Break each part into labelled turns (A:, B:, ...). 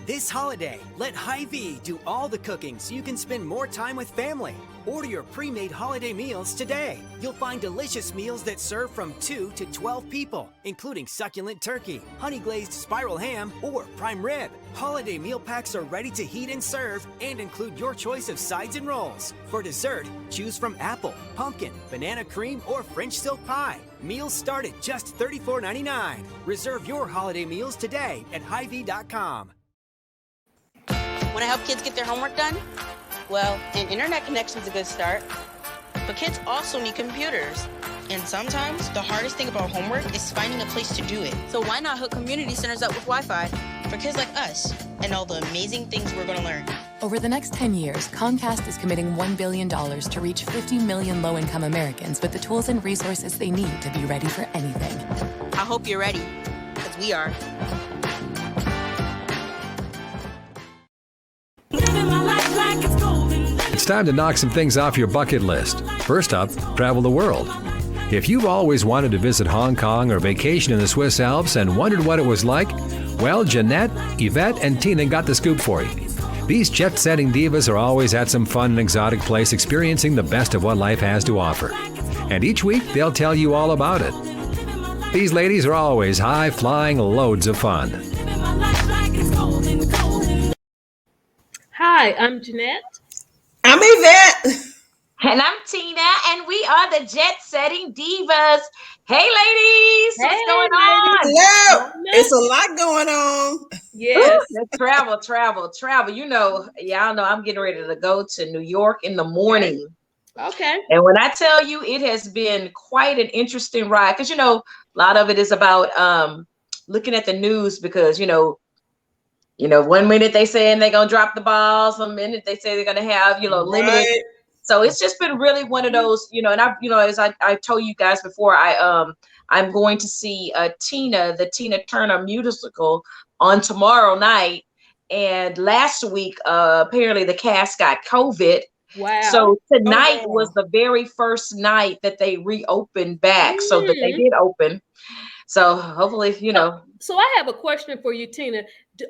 A: This holiday, let Hy-Vee do all the cooking so you can spend more time with family. Order your pre-made holiday meals today. You'll find delicious meals that serve from 2 to 12 people, including succulent turkey, honey-glazed spiral ham, or prime rib. Holiday meal packs are ready to heat and serve and include your choice of sides and rolls. For dessert, choose from apple, pumpkin, banana cream, or French silk pie. Meals start at just $34.99. Reserve your holiday meals today at Hy-Vee.com.
B: Want to help kids get their homework done? Well, an internet connection is a good start. But kids also need computers. And sometimes the hardest thing about homework is finding a place to do it. So why not hook community centers up with Wi-Fi for kids like us and all the amazing things we're going to learn?
C: Over the next 10 years, Comcast is committing $1 billion to reach 50 million low-income Americans with the tools and resources they need to be ready for anything.
B: I hope you're ready, because we are.
D: It's time to knock some things off your bucket list. First up, travel the world. If you've always wanted to visit Hong Kong or vacation in the Swiss Alps and wondered what it was like, well, Jeanette, Yvette, and Tina got the scoop for you. These jet-setting divas are always at some fun and exotic place experiencing the best of what life has to offer. And each week, they'll tell you all about it. These ladies are always high-flying loads of fun.
E: Hi, I'm Jeanette.
F: I'm Yvette.
G: And I'm Tina, and we are the Jet Setting Divas. Hey, ladies, what's going on?
F: Hello. It's a lot going on.
E: Yes.
G: Travel. You know, y'all know I'm getting ready to go to New York in the morning.
E: Okay.
G: And when I tell you, it has been quite an interesting ride, because, you know, a lot of it is about looking at the news, because, you know, 1 minute they saying they're going to drop the ball. Some minute they say they're going to have, limited. Right. So it's just been really one of those, and as I told you guys before, I'm going to see the Tina Turner musical on tomorrow night. And last week, apparently the cast got COVID.
E: Wow.
G: So tonight was the very first night that they reopened back. So that they did open. So hopefully,
E: So I have a question for you, Tina.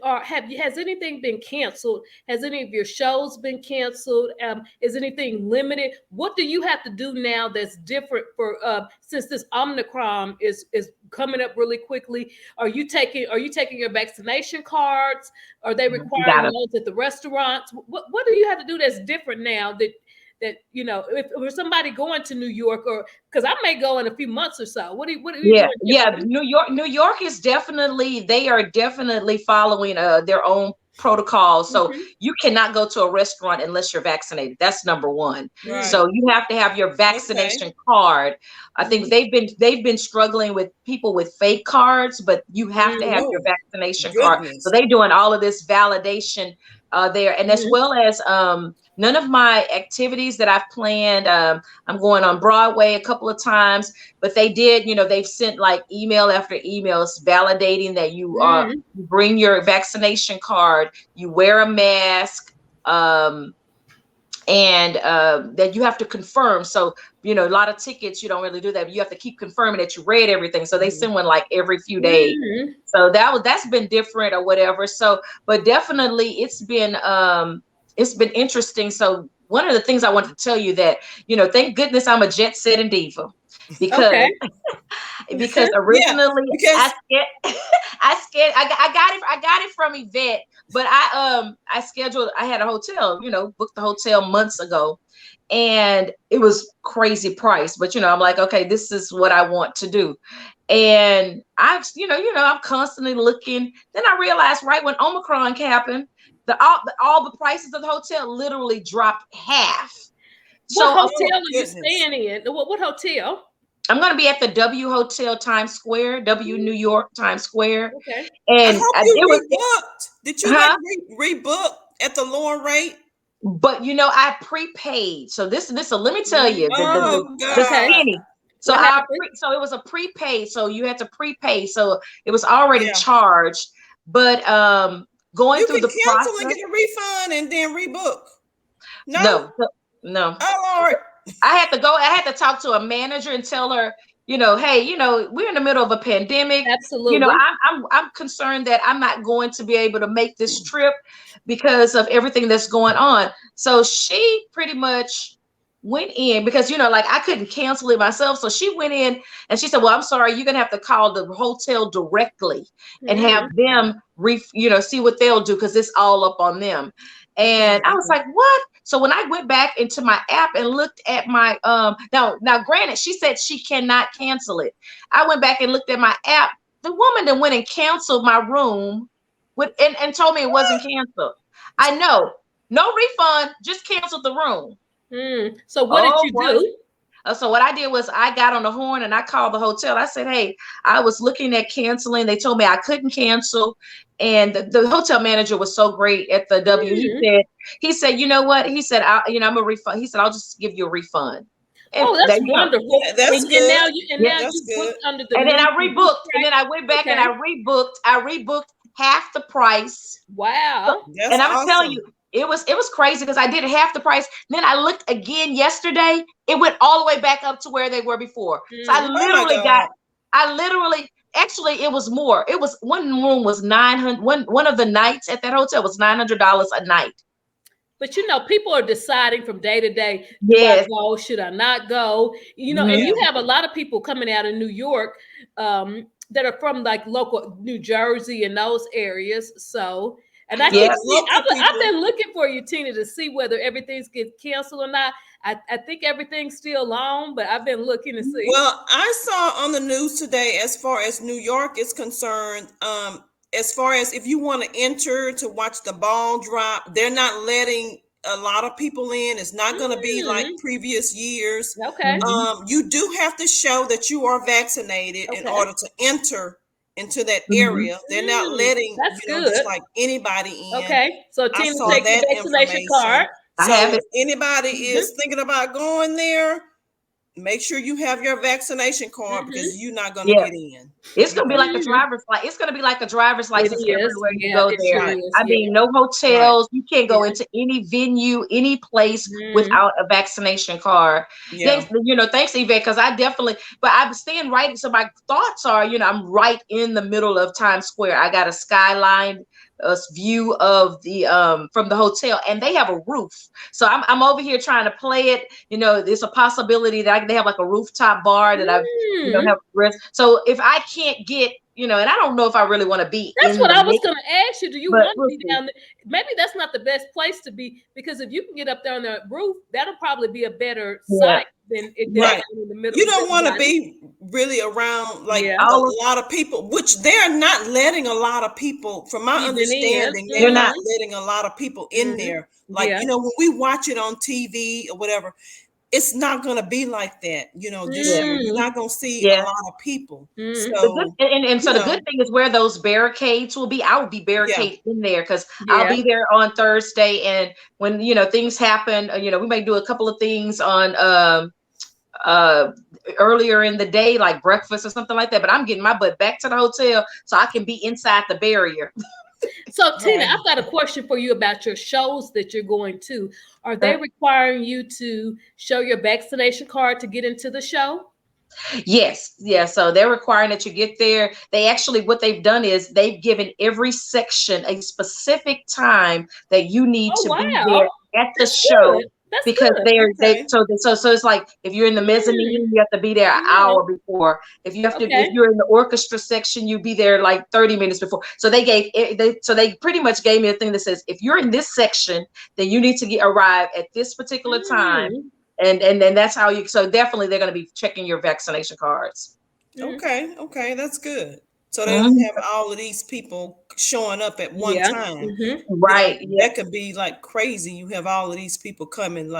E: Has anything been canceled? Has any of your shows been canceled? Is anything limited? What do you have to do now that's different for since this omicron is coming up really quickly? Are you taking your vaccination cards? Are they requiring those at the restaurants? What do you have to do that's different now that if somebody going to New York, or because I may go in a few months or so. What do you doing?
G: New York is they are definitely following their own protocols. So you cannot go to a restaurant unless you're vaccinated. That's number one. Right. So you have to have your vaccination card. I think they've been struggling with people with fake cards, but you have to have your vaccination card. So they're doing all of this validation there, and as well as none of my activities that I've planned. I'm going on Broadway a couple of times, but they did, they've sent like email after emails validating that you bring your vaccination card, you wear a mask, and that you have to confirm. So, a lot of tickets, you don't really do that, but you have to keep confirming that you read everything. So they send one like every few days. So that's been different or whatever. So, but definitely it's been interesting. So one of the things I wanted to tell you that, thank goodness I'm a jet setting diva, because because originally I got it from Yvette, but I had a hotel, booked the hotel months ago, and it was crazy price, but I'm like, okay, this is what I want to do. And I'm constantly looking. Then I realized right when Omicron happened, all the prices of the hotel literally dropped half.
E: What hotel are you staying in? What hotel?
G: I'm going to be at the W Hotel Times Square, New York Times Square.
E: Okay.
G: And
F: rebooked. Did you rebook at the lower rate?
G: But I prepaid. So let me tell you, the skinny. So so it was a prepaid. So you had to prepay. So it was already charged. But going through the process,
F: and get a refund and then rebook.
G: No.
F: Oh Lord.
G: I had to talk to a manager and tell her, hey, we're in the middle of a pandemic.
E: Absolutely.
G: I'm concerned that I'm not going to be able to make this trip because of everything that's going on. So she pretty much went in because, like I couldn't cancel it myself. So she went in and she said, well, I'm sorry, you're going to have to call the hotel directly and have them, see what they'll do because it's all up on them. And I was like, what? So when I went back into my app and looked at my now granted, she said she cannot cancel it. I went back and looked at my app. The woman that went and canceled my room and told me it wasn't canceled. I know, no refund, just canceled the room.
E: So what did you do?
G: So what I did was I got on the horn and I called the hotel. I said, hey, I was looking at canceling. They told me I couldn't cancel. And the hotel manager was so great at the W. He said, you know what? He said, I'm a refund. He said, I'll just give you a refund. And
E: that's wonderful.
F: Yeah, that's good.
E: And now you booked under the.
G: And then I rebooked. And then I went back and I rebooked. I rebooked half the price.
E: Wow.
F: That's
G: and I'm
F: awesome.
G: telling you, it was crazy because I did half the price. Then I looked again yesterday. It went all the way back up to where they were before. So I literally actually it was more. It was one room was $900. One of the nights at that hotel was $900 a night.
E: But people are deciding from day to day,
G: yes,
E: do I go, should I not go? And you have a lot of people coming out of New York that are from like local New Jersey and those areas. So, and I've been looking for you, Tina, to see whether everything's getting canceled or not. I think everything's still on, but I've been looking to see.
F: Well, I saw on the news today, as far as New York is concerned, as far as if you want to enter to watch the ball drop, they're not letting a lot of people in. It's not going to be like previous years.
E: Okay.
F: You do have to show that you are vaccinated in order to enter into that area. They're not letting just like anybody in.
E: Okay. So Tina, take the vaccination card.
F: So if anybody is thinking about going there, make sure you have your vaccination card because you're not going to get in.
G: It's going to be like a driver's license. It's going to be like a driver's license everywhere you go there. I mean, no hotels. You can't go into any venue, any place without a vaccination card. Thanks, Yvette, because I I'm staying right. So my thoughts are, I'm right in the middle of Times Square. I got a skyline view of the from the hotel, and they have a roof. So I'm over here trying to play it. There's a possibility that they have like a rooftop bar that I've have risk. So if I can't get, and I don't know if I really want to be.
E: That's what I was going to ask you. Do you want to be down there? Maybe that's not the best place to be, because if you can get up there on the roof, that'll probably be a better site than in the middle.
F: You don't want to be really around like a lot of people, which they're not letting a lot of people, from my understanding, they're not letting a lot of people in there. Like, when we watch it on TV or whatever, it's not going to be like that, this year. You're not going to see a lot of people. So,
G: so the good thing is where those barricades will be. I will be barricaded in there because I'll be there on Thursday. And when, things happen, we may do a couple of things on earlier in the day, like breakfast or something like that. But I'm getting my butt back to the hotel so I can be inside the barrier.
E: So Tina, I've got a question for you about your shows that you're going to. Are they requiring you to show your vaccination card to get into the show?
G: Yes. So they're requiring that you get there. They actually, what they've done is they've given every section a specific time that you need to be there at the show.
E: Good. That's
G: because
E: good.
G: So it's like if you're in the mezzanine, you have to be there an hour before. If you have to, if you're in the orchestra section, you be there like 30 minutes before. So they pretty much gave me a thing that says if you're in this section, then you need to arrive at this particular time, and then that's how you. So definitely they're going to be checking your vaccination cards.
F: Okay, that's good. So they don't have all of these people showing up at one time.
G: Right.
F: That could be like crazy. You have all of these people coming so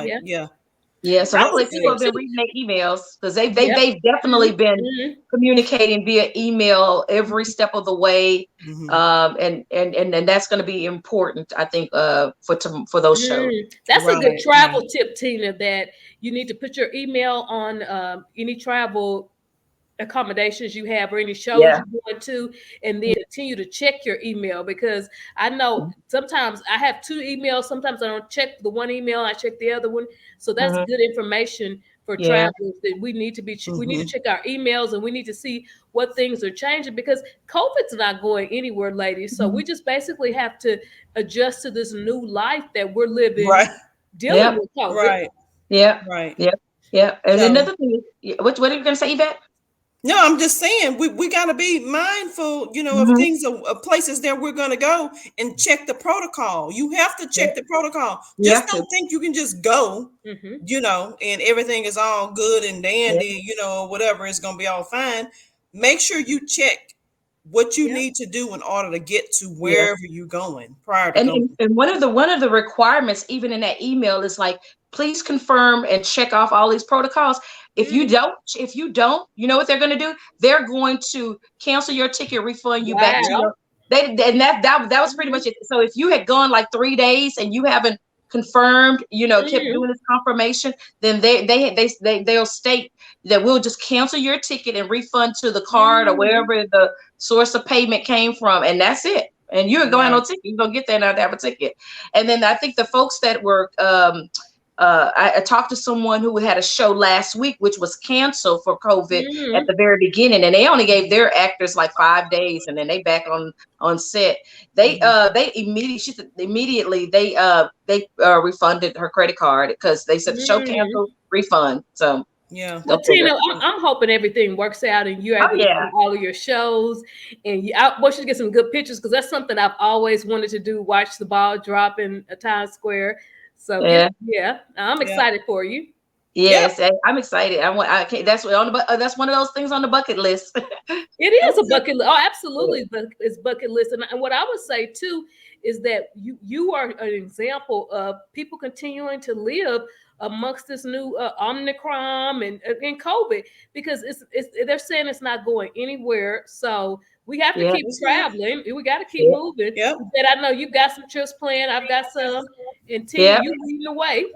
G: hopefully people have been reading their emails because they've definitely been communicating via email every step of the way. And that's going to be important, I think, for those shows.
E: That's a good travel tip, Tina, that you need to put your email on any travel accommodations you have or any shows you're going to, and then continue to check your email, because I know sometimes I have two emails. Sometimes I don't check the one email, I check the other one. So that's good information for travelers that we need to be we need to check our emails, and we need to see what things are changing, because COVID's not going anywhere, ladies. So we just basically have to adjust to this new life that we're living, dealing with COVID.
F: Right.
G: And another thing is, what are you going to say, Yvette?
F: No, I'm just saying we got to be mindful, of things, of places that we're going to go, and check the protocol. You have to check the protocol. Just don't think you can just go, and everything is all good and dandy, or whatever, is going to be all fine. Make sure you check what you need to do in order to get to wherever you're going prior to going.
G: And one of the requirements, even in that email, is like, please confirm and check off all these protocols. If you don't, you know what they're going to do? They're going to cancel your ticket, refund you back to your. That was pretty much it. So if you had gone like 3 days and you haven't confirmed, kept doing this confirmation, then they'll state that we'll just cancel your ticket and refund to the card or wherever the source of payment came from, and that's it. And you ain't going to have no ticket. You're going to get there and not have a ticket. And then I think the folks that were I talked to someone who had a show last week, which was canceled for COVID at the very beginning, and they only gave their actors like 5 days, and then they back on set. They immediately refunded her credit card, because they said the show canceled, refund. So
E: well, Tina, I'm hoping everything works out and you're able to do all of your shows, and I want you to get some good pictures, because that's something I've always wanted to do. Watch the ball drop in Times Square. So I'm excited for you.
G: Yes, I'm excited. That's one of those things on the bucket list.
E: It is a bucket list. Oh, absolutely, it's bucket list. And what I would say too is that you are an example of people continuing to live amongst this new omicron and COVID, because they're saying it's not going anywhere. So we have to keep traveling. We got to keep moving. And I know you got some trips planned. I've got some. And Tina, you leading the way.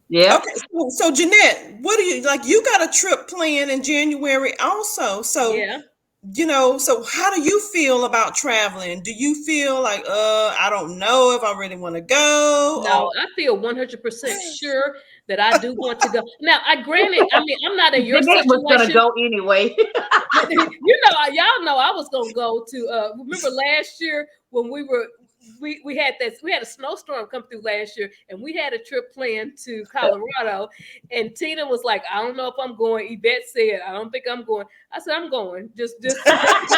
F: Yeah. Okay. So Jeanette, what do you like? You got a trip planned in January also. So so how do you feel about traveling? Do you feel like I don't know if I really want to go?
E: No, I feel 100% sure that I do want to go. Now, granted, I'm not in your situation.
G: Was gonna go anyway.
E: Y'all know I was gonna go to. Remember last year when we had a snowstorm come through last year, and we had a trip planned to Colorado, and Tina was like, I don't know if I'm going. Yvette said, I don't think I'm going. I said, I'm going. Just I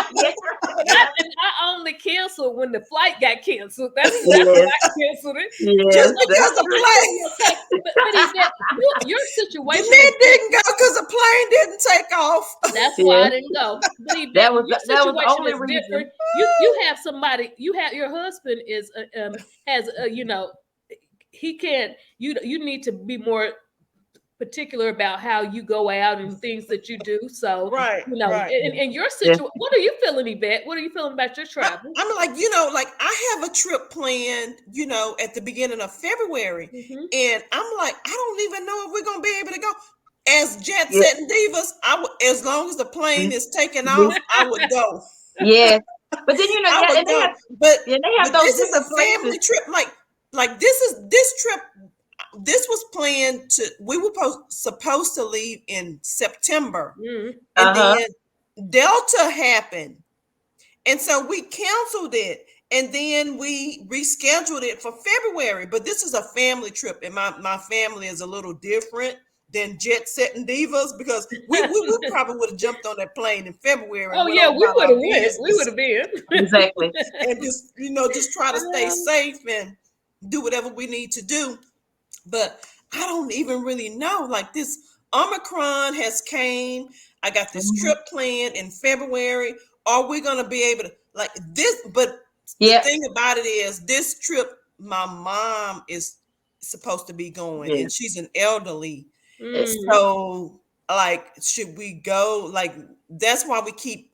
E: only canceled when the flight got canceled. That's when I canceled it.
F: Just because the plane.
E: But Yvette, your situation.
F: Jeanette didn't go because the plane didn't take off.
E: That's why I didn't go. But Yvette, that was the only reason. Different. You have somebody. You have your husband is he can't. You need to be more particular about how you go out and things that you do. So in your situation, what are you feeling, Yvette? What are you feeling about your travel?
F: I'm like, I have a trip planned, at the beginning of February, and I'm like, I don't even know if we're gonna be able to go. As jet setting divas, as long as the plane is taking off, I would go.
G: Yeah. But then they have those
F: this is a family trip. Like this trip. This was planned we were supposed to leave in September, and then Delta happened, and so we canceled it, and then we rescheduled it for February. But this is a family trip, and my family is a little different than jet setting divas, because we probably would have jumped on that plane in February.
E: Oh yeah, we would have went. We would have been
G: exactly,
F: and just try to stay safe and do whatever we need to do. But I don't even really know. Like, this Omicron has came. I got this trip planned in February. Are we going to be able to like this? But the thing about it is, this trip, my mom is supposed to be going, and she's an elderly. So, like, should we go? Like, that's why we keep,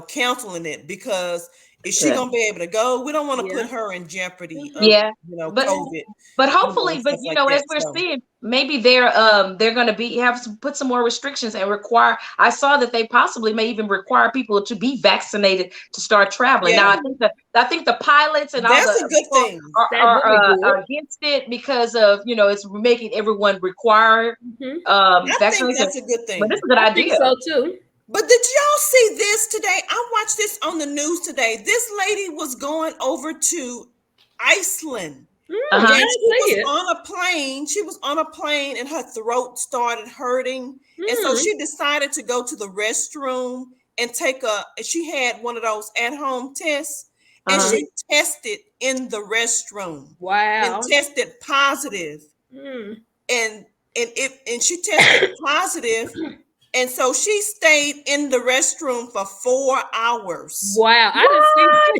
F: counseling it, because is she gonna be able to go? We don't want to put her in jeopardy of, COVID.
G: But hopefully, as we're seeing, maybe they're going to put some more restrictions and require. I saw that they possibly may even require people to be vaccinated to start traveling. Now I think the pilots and
F: that's
G: all the
F: a good thing
G: are against it because of it's making everyone require
F: I think that's a good thing.
G: But it's a good idea.
E: I think so too.
F: But did y'all see this today? I watched this on the news today. This lady was going over to Iceland. And she was on a plane. She was on a plane and her throat started hurting. And so she decided to go to the restroom and she had one of those at-home tests. And she tested in the restroom.
E: Wow.
F: And tested positive. And she tested positive. And so she stayed in the restroom for 4 hours.
E: Wow. I didn't see that.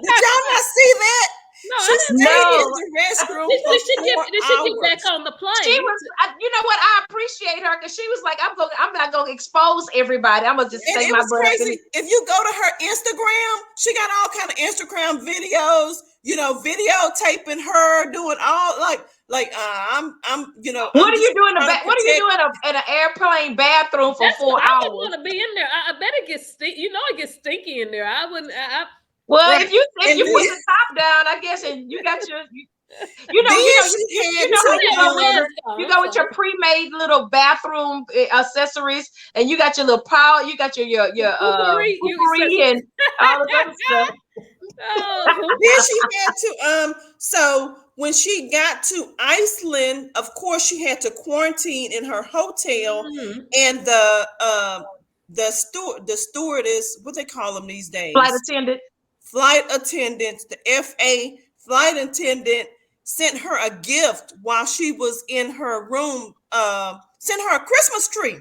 F: Did y'all not see that?
E: No,
F: she stayed in the restroom for 4 hours.
E: Did she get back on the plane?
G: She was, you know what? I appreciate her because she was like, I'm not going to expose everybody. I'm going to just say my butt.
F: Crazy. If you go to her Instagram, she got all kind of Instagram videos, videotaping her doing all I'm
G: What are you doing? What are you doing in an airplane bathroom for 4 hours?
E: I wouldn't want to be in there. I bet it gets stinky. It gets stinky in there. I wouldn't.
G: Well, if you put the top down, I guess, and you got your, you go with your pre-made little bathroom accessories, and you got your little power, you got your poopery and all of that stuff.
F: Then she had to so when she got to Iceland, of course she had to quarantine in her hotel, and the stewardess, what they call them these days, flight attendants, the FA flight attendant sent her a gift while she was in her room, sent her a Christmas tree.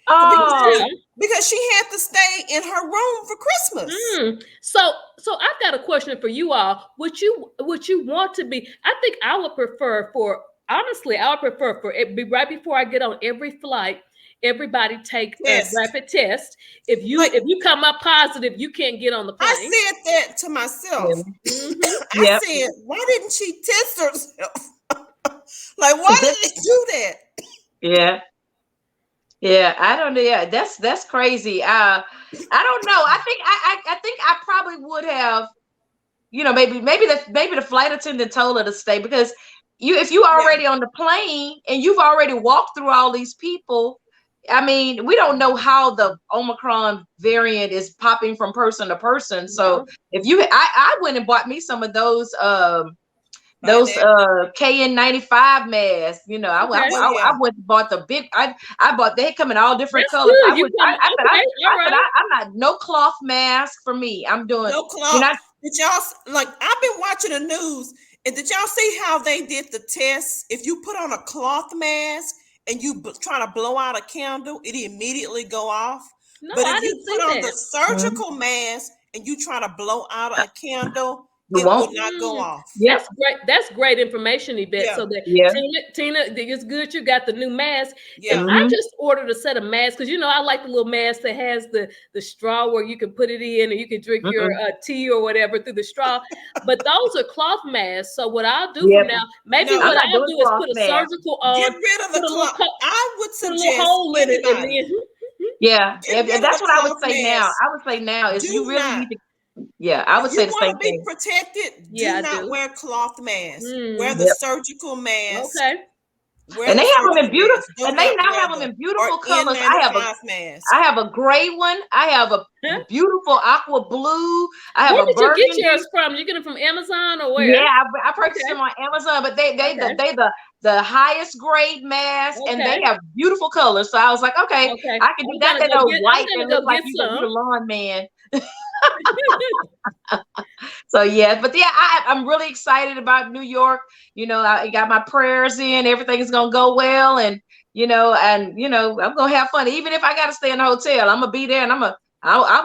F: Because she had to stay in her room for Christmas.
E: So I've got a question for you all. Would you want to be? I think I would prefer for it right before I get on every flight. Everybody take a rapid test. If you come up positive, you can't get on the plane.
F: I said that to myself. I said, why didn't she test herself? Why did they do that?
G: Yeah, I don't know. Yeah, that's crazy. I don't know. I think I probably would have. Maybe the flight attendant told her to stay because if you already on the plane and you've already walked through all these people. I mean, we don't know how the Omicron variant is popping from person to person. So if I went and bought me some of those KN95 masks. I went and bought the big. I bought. They come in all different colors. I'm not no cloth mask for me. I'm doing
F: no cloth. Did y'all I've been watching the news, and did y'all see how they did the test? If you put on a cloth mask and you try to blow out a candle, it immediately go off.
E: No,
F: but if you put on the surgical mask and you try to blow out a candle, it will not go off.
E: That's great. That's great information, Yvette. So that Tina, it's good you got the new mask. Yeah. I just ordered a set of masks because I like the little mask that has the straw where you can put it in and you can drink your tea or whatever through the straw. But those are cloth masks. So what I'll do from now, what I'll do is put a surgical on.
F: Get rid of the cloth. I would suggest
E: put a little hole in it.
G: And then, that's what I would say now. I would say now is you really need to. Yeah, I would say the same thing.
F: You want to be protected? Do not wear cloth masks. Wear the surgical mask.
E: Okay.
G: And they have them in beautiful. And they now have them in beautiful colors. I have a gray one. I have a beautiful aqua blue. I have
E: where did you get yours from? You get them from Amazon or where?
G: Yeah, I purchased them on Amazon. But they the highest grade mask, and they have beautiful colors. So I was like, okay. I can do that. They go white and look like you're a lawn man. So I'm really excited about New York. I got my prayers in. Everything is gonna go well, and I'm gonna have fun. Even if I gotta stay in a hotel, I'm gonna be there, and I'm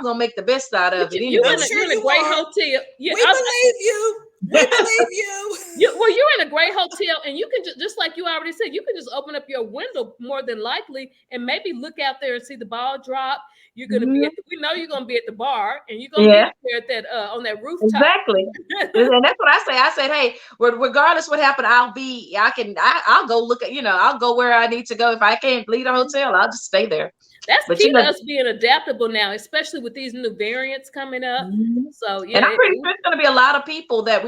G: gonna make the best out of it.
E: You're in a great hotel.
F: Yeah, we believe you. We believe you.
E: You're in a great hotel, and you can just like you already said, you can just open up your window more than likely, and maybe look out there and see the ball drop. You're going to be we know you're going to be at the bar, and you're going to be there at that on that rooftop.
G: Exactly. And that's what I say. I said, hey, regardless what happened, I'll go look at, I'll go where I need to go. If I can't leave a hotel, I'll just stay there.
E: That's key to us being adaptable now, especially with these new variants coming up. So
G: and I'm pretty sure it's going to be a lot of people that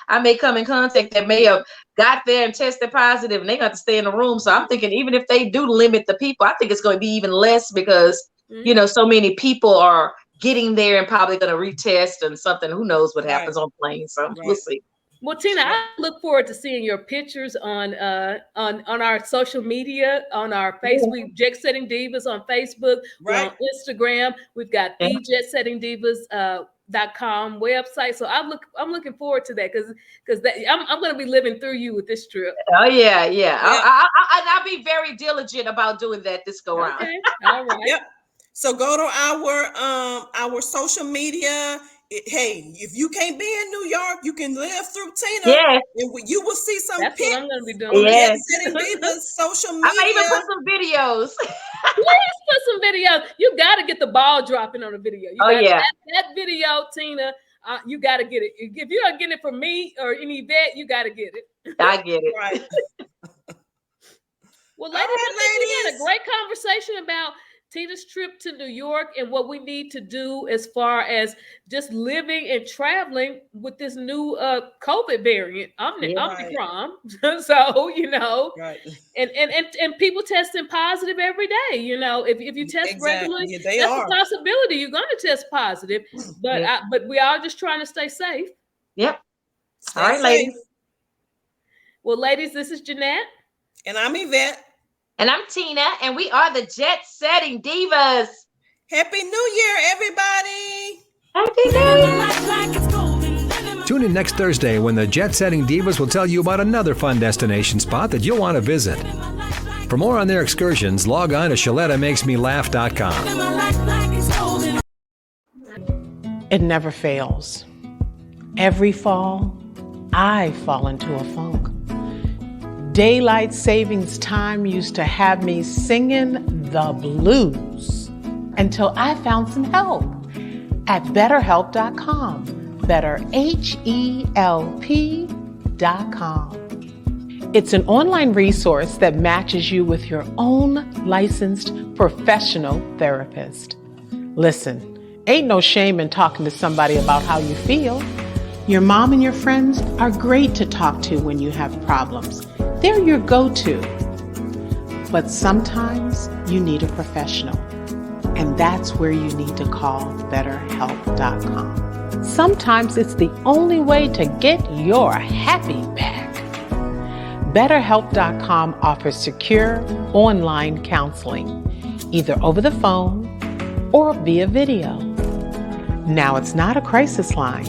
G: I may come in contact that may have got there and tested positive, and they got to stay in the room. So I'm thinking, even if they do limit the people, I think it's going to be even less because so many people are getting there and probably going to retest and something. Who knows what happens on planes? So we'll see.
E: Well, Tina, I look forward to seeing your pictures on our social media, on our Facebook, Jet Setting Divas on Facebook, on Instagram. We've got thejetsettingdivas.com website. So I'm looking forward to that because I'm going to be living through you with this trip.
G: Oh yeah. I'll be very diligent about doing that this go round.
E: Okay. All right.
F: Yep. So go to our social media. Hey, if you can't be in New York, you can live through Tina.
G: Yes.
F: And you will see some
E: That's
F: pics
E: what I'm going to be doing.
G: Yes.
F: Social media.
G: I may even put some videos.
E: Please put some videos. You got to get the ball dropping on the video. That video, Tina, you got to get it. If you're not getting it from me or any vet, you got to get it.
G: I get it.
F: Right.
E: Well, ladies, we had a great conversation about Tina's trip to New York and what we need to do as far as just living and traveling with this new COVID variant, Omicron. So, and people testing positive every day. If you test regularly, that's a possibility. You're going to test positive, but we are just trying to stay safe.
G: Yep. All right, ladies.
E: Well, ladies, this is Jeanette.
F: And I'm Yvette.
G: And I'm Tina, and we are the Jet Setting Divas.
F: Happy New Year, everybody.
G: Happy New
D: Year. Tune in next Thursday when the Jet Setting Divas will tell you about another fun destination spot that you'll want to visit. For more on their excursions, log on to ShelettaMakesMeLaugh.com.
H: It never fails. Every fall, I fall into a funk. Daylight savings time used to have me singing the blues until I found some help at BetterHelp.com. BetterHelp.com. It's an online resource that matches you with your own licensed professional therapist. Listen, ain't no shame in talking to somebody about how you feel. Your mom and your friends are great to talk to when you have problems. They're your go-to. But sometimes you need a professional, and that's where you need to call BetterHelp.com. Sometimes it's the only way to get your happy back. BetterHelp.com offers secure online counseling, either over the phone or via video. Now, it's not a crisis line,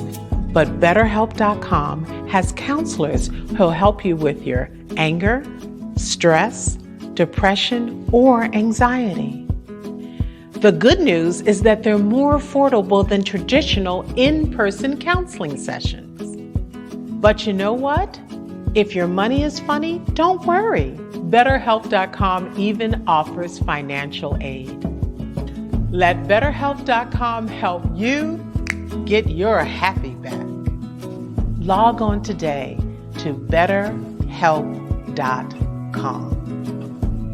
H: but BetterHelp.com has counselors who'll help you with your anger, stress, depression, or anxiety. The good news is that they're more affordable than traditional in-person counseling sessions. But you know what? If your money is funny, don't worry. BetterHelp.com even offers financial aid. Let BetterHelp.com help you get your happy back. Log on today to BetterHelp.com.